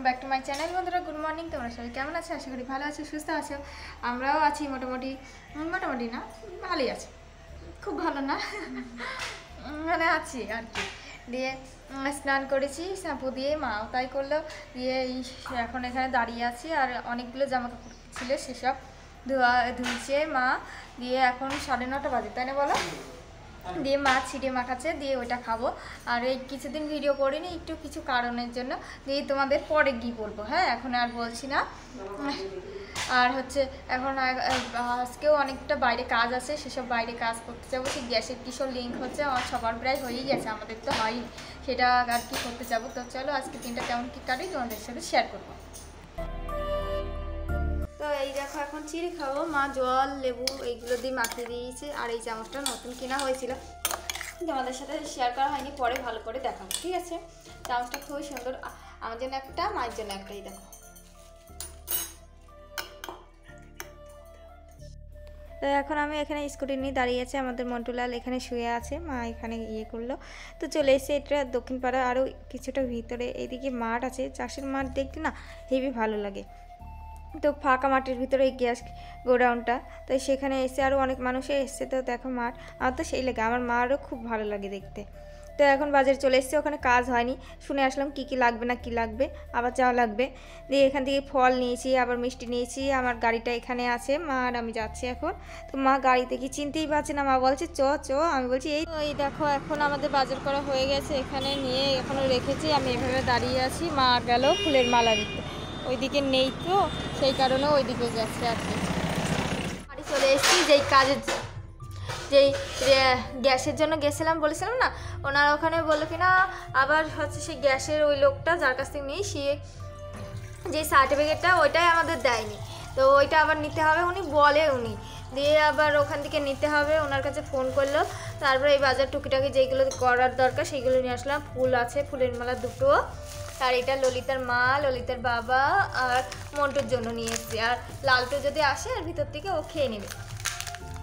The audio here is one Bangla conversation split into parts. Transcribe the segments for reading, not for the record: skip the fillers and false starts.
Welcome back to my channel. বন্ধুরা গুড মর্নিং, তোমরা সবাই কেমন আছো? আশা করি ভালো আছো, সুস্থ আছো। আমরাও আছি মোটামুটি না, ভালোই আছি, খুব ভালো না মানে আছি আর কি। দিয়ে স্নান করেছি, শ্যাম্পু দিয়ে মাও তাই করলো। দিয়ে এখন এখানে দাঁড়িয়ে আছি, আর অনেকগুলো জামা কাপড় ছিল সেসব ধুইছে মা। দিয়ে এখন 9:30 বাজে, তাই না বলো? দিয়ে মাছ ছিটিয়ে মাখাচ্ছে, দিয়ে ওইটা খাবো। আর এই কিছুদিন ভিডিও করিনি একটু কিছু কারণের জন্য, দিয়ে তোমাদের পরে গিয়ে বলবো। হ্যাঁ, এখন আর বলছি না। আর হচ্ছে এখন আজকেও অনেকটা বাইরে কাজ আছে, সেসব বাইরে কাজ করতে যাবো। সেই গ্যাসের কিসব লিঙ্ক হচ্ছে, আমার সবার প্রায় হয়েই গেছে, আমাদের তো হয়নি, সেটা আর কি করতে যাবো। তো চলো আজকে দিনটা কেমন কী কাটি তোমাদের সাথে শেয়ার করবো। তো এই দেখো এখন চিড়ে খাবো, মা জল লেবু এইগুলো দিয়ে মাখিয়ে দিয়েছে। আর এই চামচটা নতুন কেনা হয়েছিল, তোমাদের সাথে শেয়ার করা হয়নি, পরে ভালো করে দেখাবো, ঠিক আছে? চামচটা খুবই সুন্দর, আমার জন্য একটা, মায়ের জন্য একটাই। দেখো তো এখন আমি এখানে স্কুটি নিয়ে দাঁড়িয়ে আছে, আমাদের মন্টুলাল এখানে শুয়ে আছে, মা এখানে করলো। তো চলে এসে এটা দক্ষিণ পাড়া আরও কিছুটা ভিতরে, এইদিকে মাঠ আছে, চাষের মাঠ দেখতে না হেবি ভালো লাগে। তো ফাঁকা মাঠের ভিতরে এই গ্যাস গোডাউনটা, তো সেখানে এসে আরও অনেক মানুষে এসছে। তো দেখো মাঠ, আমার তো সেই লাগে, আমার মারও খুব ভালো লাগে দেখতে। তো এখন বাজারে চলে এসেছি, ওখানে কাজ হয়নি, শুনে আসলাম কি কি লাগবে না কি লাগবে, আবার যাওয়া লাগবে। দিয়ে এখান থেকে ফল নিয়েছি, আবার মিষ্টি নিয়েছি। আমার গাড়িটা এখানে আছে, মা আর আমি যাচ্ছি এখন। তো মা গাড়িতে কি চিনতেই পারছে না, মা বলছে চ চ, আমি বলছি এই দেখো এখন আমাদের বাজার করা হয়ে গেছে, এখানে নিয়ে এখনও রেখেছি, আমি এভাবে দাঁড়িয়ে আছি। মা গেল ফুলের মালা দিতে, ওইদিকে নেই তো সেই কারণে ওইদিকে গেছে আর কি। বাড়ি চলে এসেছি, যেই গ্যাসের জন্য গেছিলাম বলেছিলাম না, ওনারা ওখানে বললো কি না আবার হচ্ছে সেই গ্যাসের ওই লোকটা যার কাছ থেকে নিই, সে যে সার্টিফিকেটটা ওইটাই আমাদের দেয়নি, তো ওইটা আবার নিতে হবে, উনি দিয়ে আবার ওখান থেকে নিতে হবে। ওনার কাছে ফোন করলো, তারপরে এই বাজার টুকিটাকি যেগুলো করার দরকার সেইগুলো নিয়ে আসলাম। ফুল আছে, ফুলের মালা দুটো, আর এটা ললিতার মা, ললিতার বাবা আর মন্টুর জন্য নিয়ে এসেছি। আর লালটু যদি আসে আর ভিতর থেকে ও খেয়ে নেবে,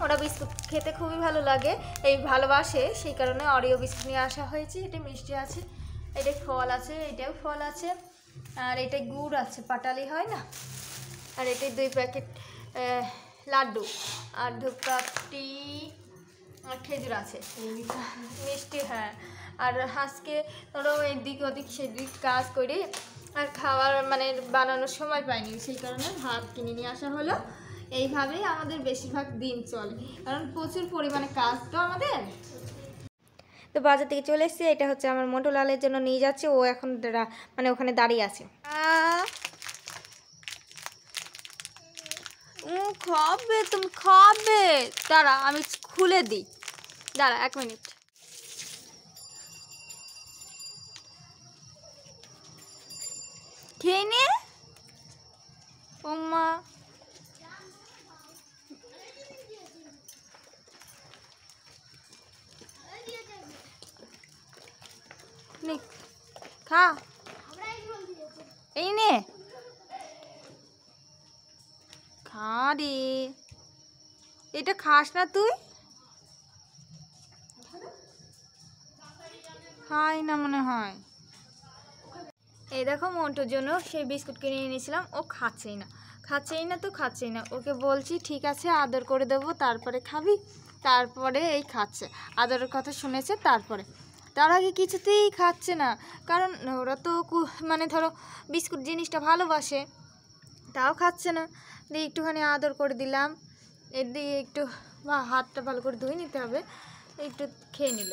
ওরা বিস্কুট খেতে খুবই ভালো লাগে, এই ভালোবাসে, সেই কারণে অরিও বিস্কুট নিয়ে আসা হয়েছে। এটা মিষ্টি আছে, এটা ফল আছে, এটাও ফল আছে, আর এটাই গুড় আছে, পাটালি হয় না, আর এটাই 2 প্যাকেট লাড্ডু, আর ধূপকাঠি আর খেজুর আছে, মিষ্টি। হ্যাঁ, আর আজকে ধরো এদিক ওদিক সেদিক কাজ করে আর খাওয়ার মানে বানানোর সময় পাইনি, সেই কারণে ভাত কিনে নিয়ে আসা হলো। এইভাবেই আমাদের বেশিরভাগ দিন চলে, কারণ প্রচুর পরিমাণে কাজ তো আমাদের। তো বাজার থেকে চলে এসেছি, এটা হচ্ছে আমার মন্টুলালের জন্য নিয়ে যাচ্ছে, ও এখন মানে ওখানে দাঁড়িয়ে আছে। খাবে, তুমি খাবে? দাঁড়া আমি খুলে দিই, দাঁড়া 1 মিনিট। খেয়ে নে ও মা, খা, এই নে খা রে, এটা খাস না তুই? খাই না মনে হয়। এই দেখো মন্টুর জন্য সেই বিস্কুট কিনে এনেছিলাম, ও খাচ্ছেই না, ওকে বলছি ঠিক আছে আদর করে দেবো তারপরে খাবি, তারপরে এই খাচ্ছে, আদরের কথা শুনেছে তারপরে, তার আগে কিছুতেই খাচ্ছে না। কারণ ওরা তো মানে ধরো বিস্কুট জিনিসটা ভালোবাসে, তাও খাচ্ছে না। দিয়ে একটুখানি আদর করে দিলাম, এর দিয়ে একটু হাতটা ভালো করে ধুয়ে নিতে হবে, একটু খেয়ে নিল।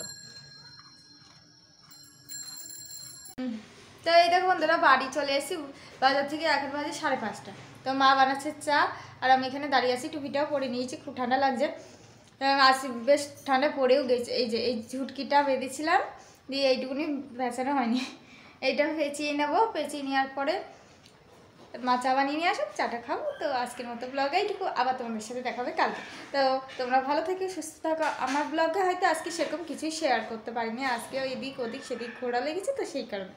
তো এই দেখো বন্ধুরা বাড়ি চলে এসেছি বাজার থেকে, এখন বাজে 5:30। তো মা বানাচ্ছে চা, আর আমি এখানে দাঁড়িয়ে আছি, টুপিটাও পরে নিয়েছি, খুব ঠান্ডা লাগছে, আজ বেশ ঠান্ডা পড়েও গেছে। এই যে এই ঝুটকিটা বেঁধেছিলাম, দিয়ে এইটুকুনি বেচানো হয়নি, এইটা পেঁচিয়ে নেবো, পেঁচিয়ে নেওয়ার পরে মা চা বানিয়ে নিয়ে আসুক, চাটা খাবো। তো আজকের মতো ব্লগে এইটুকু, আবার তোমাদের সাথে দেখা হবে কালকে। তো তোমরা ভালো থেকে সুস্থ থাকো। আমার ব্লগে হয়তো আজকে সেরকম কিছুই শেয়ার করতে পারিনি, আজকে এদিক ওদিক সেদিক ঘোরা লেগেছে, তো সেই কারণে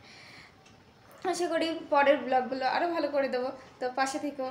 আশা করি পরের ব্লগগুলো আরও ভালো করে দেবো। তো পাশে থেকো।